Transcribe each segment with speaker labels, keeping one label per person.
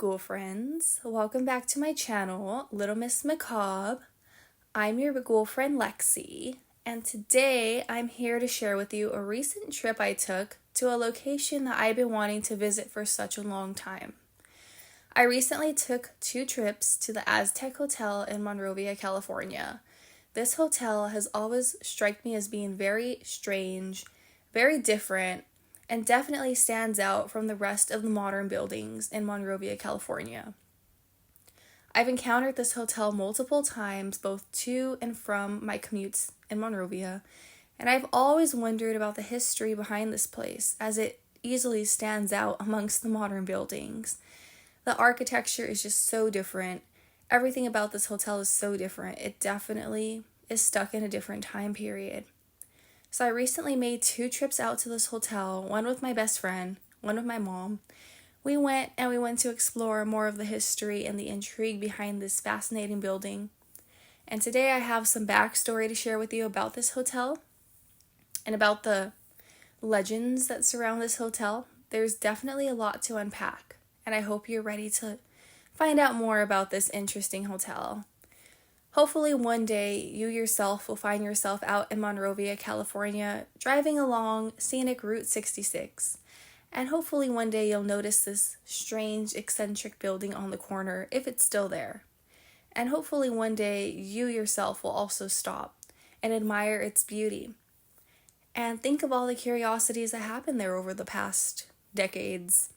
Speaker 1: Ghoulfriends. Welcome back to my channel, Little Miss Macabre. I'm your Ghoulfriend Lexi, and today I'm here to share with you a recent trip I took to a location that I've been wanting to visit for such a long time. I recently took 2 trips to the Aztec Hotel in Monrovia, California. This hotel has always struck me as being very strange, very different, and definitely stands out from the rest of the modern buildings in Monrovia, California. I've encountered this hotel multiple times, both to and from my commutes in Monrovia, and I've always wondered about the history behind this place, as it easily stands out amongst the modern buildings. The architecture is just so different. Everything about this hotel is so different. It definitely is stuck in a different time period. So I recently made 2 trips out to this hotel, one with my best friend, one with my mom. We went to explore more of the history and the intrigue behind this fascinating building. And today I have some backstory to share with you about this hotel and about the legends that surround this hotel. There's definitely a lot to unpack, and I hope you're ready to find out more about this interesting hotel. Hopefully one day you yourself will find yourself out in Monrovia, California, driving along scenic Route 66. And hopefully one day you'll notice this strange, eccentric building on the corner, if it's still there. And hopefully one day you yourself will also stop and admire its beauty. And think of all the curiosities that happened there over the past decades.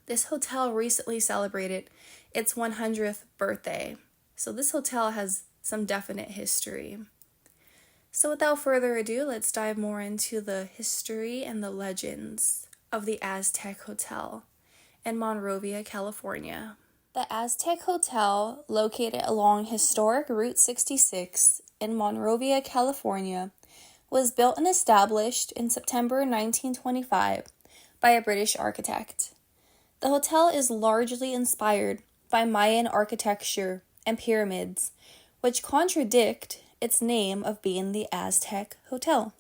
Speaker 1: This hotel recently celebrated its 100th birthday. So this hotel has some definite history. So without further ado, let's dive more into the history and the legends of the Aztec Hotel in Monrovia, California. The Aztec Hotel, located along historic Route 66 in Monrovia, California, was built and established in September 1925 by a British architect. The hotel is largely inspired by Mayan architecture and pyramids, which contradict its name of being the Aztec Hotel.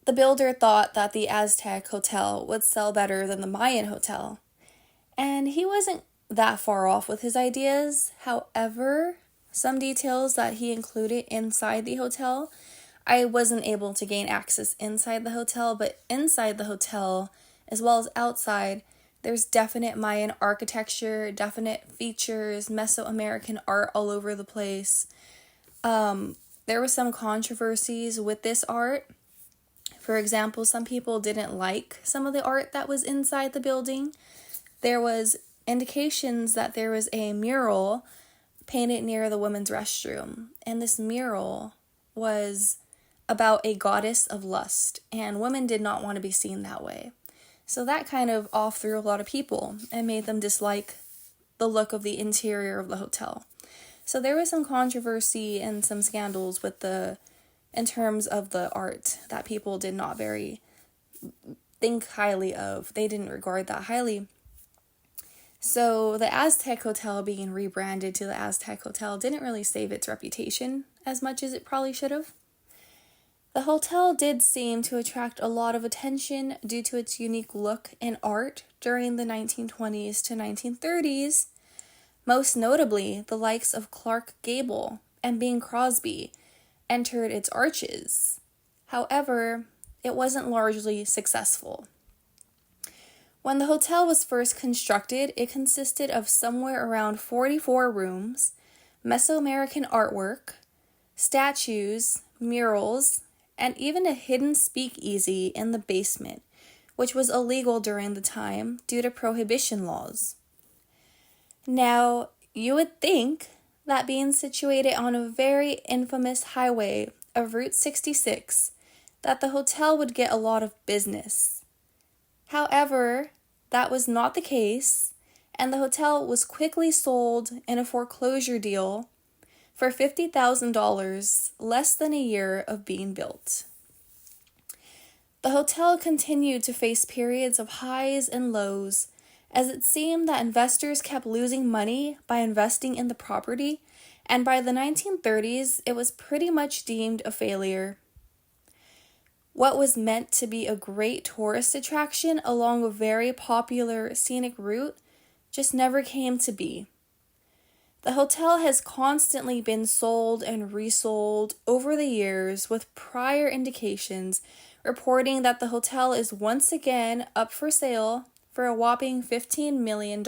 Speaker 1: The builder thought that the Aztec Hotel would sell better than the Mayan Hotel, and he wasn't that far off with his ideas. However, some details that he included inside the hotel, I wasn't able to gain access inside the hotel, but inside the hotel, as well as outside, there's definite Mayan architecture, definite features, Mesoamerican art all over the place. There were some controversies with this art. For example, some people didn't like some of the art that was inside the building. There was indications that there was a mural painted near the women's restroom, and this mural was about a goddess of lust, and women did not want to be seen that way. So that kind of off threw a lot of people and made them dislike the look of the interior of the hotel. So there was some controversy and some scandals in terms of the art that people did not very think highly of. They didn't regard that highly. So the Aztec Hotel being rebranded to the Aztec Hotel didn't really save its reputation as much as it probably should have. The hotel did seem to attract a lot of attention due to its unique look and art during the 1920s to 1930s, most notably the likes of Clark Gable and Bing Crosby entered its arches. However, it wasn't largely successful. When the hotel was first constructed, it consisted of somewhere around 44 rooms, Mesoamerican artwork, statues, murals, and even a hidden speakeasy in the basement, which was illegal during the time due to prohibition laws. Now, you would think that being situated on a very infamous highway of Route 66, that the hotel would get a lot of business. However, that was not the case, and the hotel was quickly sold in a foreclosure deal for $50,000, less than a year of being built. The hotel continued to face periods of highs and lows, as it seemed that investors kept losing money by investing in the property, and by the 1930s, it was pretty much deemed a failure. What was meant to be a great tourist attraction along a very popular scenic route just never came to be. The hotel has constantly been sold and resold over the years, with prior indications reporting that the hotel is once again up for sale for a whopping $15 million.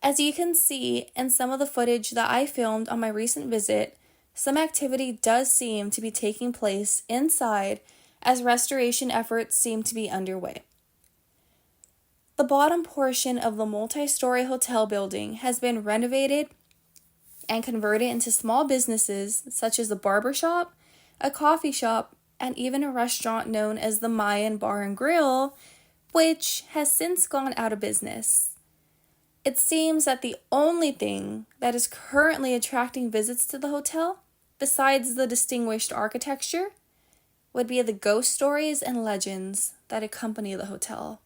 Speaker 1: As you can see in some of the footage that I filmed on my recent visit, some activity does seem to be taking place inside as restoration efforts seem to be underway. The bottom portion of the multi-story hotel building has been renovated and converted into small businesses such as a barber shop, a coffee shop, and even a restaurant known as the Mayan Bar and Grill, which has since gone out of business. It seems that the only thing that is currently attracting visits to the hotel, besides the distinguished architecture, would be the ghost stories and legends that accompany the hotel.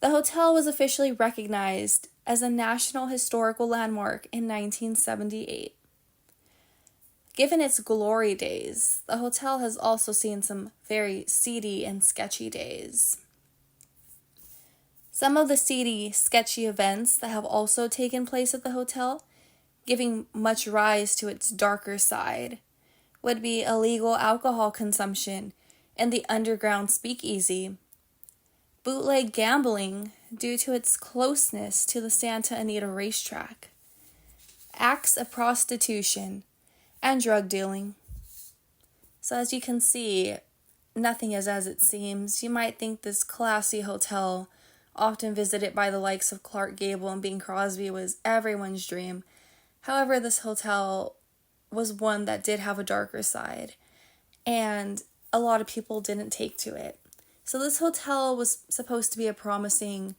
Speaker 1: The hotel was officially recognized as a National Historical Landmark in 1978. Given its glory days, the hotel has also seen some very seedy and sketchy days. Some of the seedy, sketchy events that have also taken place at the hotel, giving much rise to its darker side, would be illegal alcohol consumption in the underground speakeasy, bootleg gambling due to its closeness to the Santa Anita racetrack, acts of prostitution, and drug dealing. So as you can see, nothing is as it seems. You might think this classy hotel, often visited by the likes of Clark Gable and Bing Crosby, was everyone's dream. However, this hotel was one that did have a darker side, and a lot of people didn't take to it. So this hotel was supposed to be a promising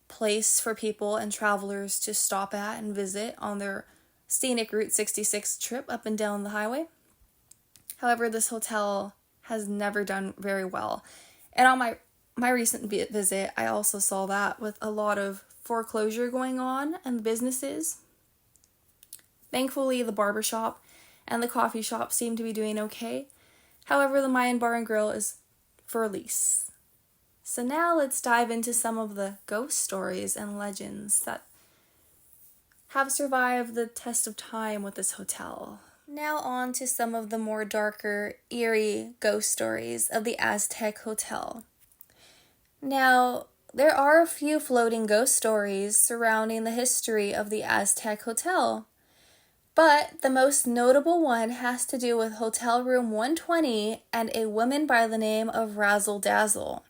Speaker 1: place for people and travelers to stop at and visit on their scenic Route 66 trip up and down the highway. However, this hotel has never done very well. And on my recent visit, I also saw that with a lot of foreclosure going on and businesses. Thankfully, the barbershop and the coffee shop seem to be doing okay. However, the Mayan Bar and Grill is for lease. So now let's dive into some of the ghost stories and legends that have survived the test of time with this hotel. Now on to some of the more darker, eerie ghost stories of the Aztec Hotel. Now, there are a few floating ghost stories surrounding the history of the Aztec Hotel, but the most notable one has to do with Hotel Room 120 and a woman by the name of Razzle Dazzle.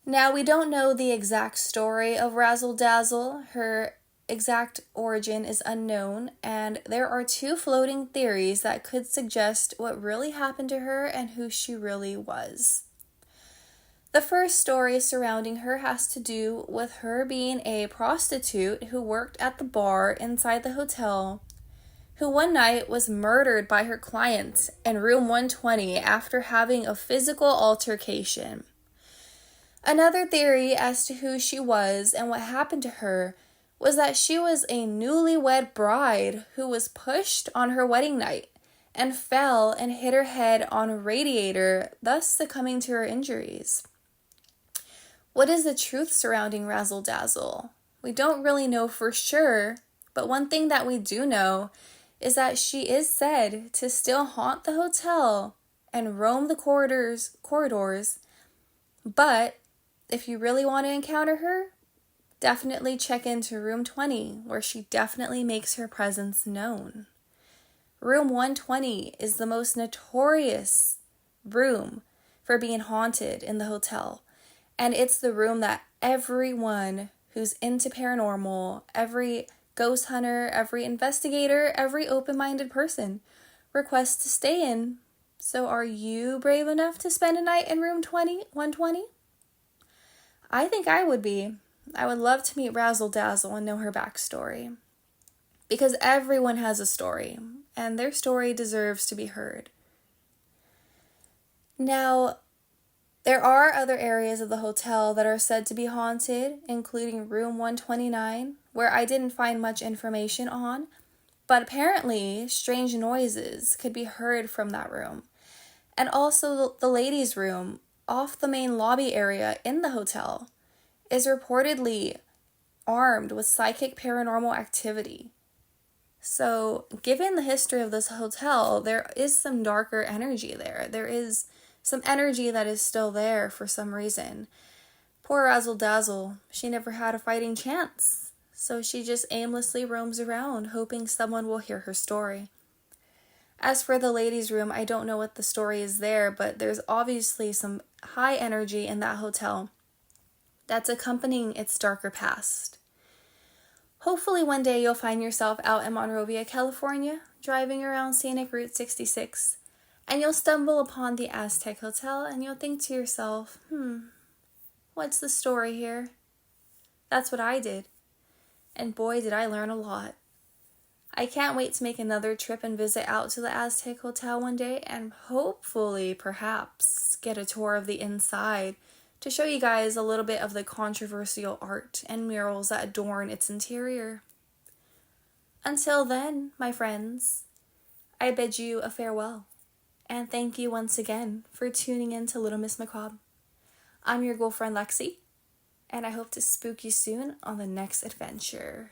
Speaker 1: Now, we don't know the exact story of Razzle Dazzle. Her exact origin is unknown, and there are two floating theories that could suggest what really happened to her and who she really was. The first story surrounding her has to do with her being a prostitute who worked at the bar inside the hotel, who one night was murdered by her client in room 120 after having a physical altercation. Another theory as to who she was and what happened to her was that she was a newlywed bride who was pushed on her wedding night and fell and hit her head on a radiator, thus succumbing to her injuries. What is the truth surrounding Razzle Dazzle? We don't really know for sure, but one thing that we do know is that she is said to still haunt the hotel and roam the corridors, but if you really want to encounter her, definitely check into room 20, where she definitely makes her presence known. Room 120 is the most notorious room for being haunted in the hotel, and it's the room that everyone who's into paranormal, every ghost hunter, every investigator, every open-minded person requests to stay in. So are you brave enough to spend a night in room 120? I think I would be. I would love to meet Razzle Dazzle and know her backstory. Because everyone has a story, and their story deserves to be heard. Now, there are other areas of the hotel that are said to be haunted, including room 129, where I didn't find much information on, but apparently strange noises could be heard from that room. And also the ladies' room off the main lobby area in the hotel. is reportedly armed with psychic paranormal activity. So, given the history of this hotel, there is some darker energy there. There is some energy that is still there for some reason. Poor Razzle Dazzle, she never had a fighting chance. So she just aimlessly roams around, hoping someone will hear her story. As for the ladies' room, I don't know what the story is there, but there's obviously some high energy in that hotel that's accompanying its darker past. Hopefully one day you'll find yourself out in Monrovia, California, driving around scenic Route 66, and you'll stumble upon the Aztec Hotel, and you'll think to yourself, what's the story here? That's what I did. And boy, did I learn a lot. I can't wait to make another trip and visit out to the Aztec Hotel one day, and hopefully, perhaps, get a tour of the inside to show you guys a little bit of the controversial art and murals that adorn its interior. Until then, my friends, I bid you a farewell, and thank you once again for tuning in to Little Miss Macabre. I'm your girlfriend Lexi, and I hope to spook you soon on the next adventure.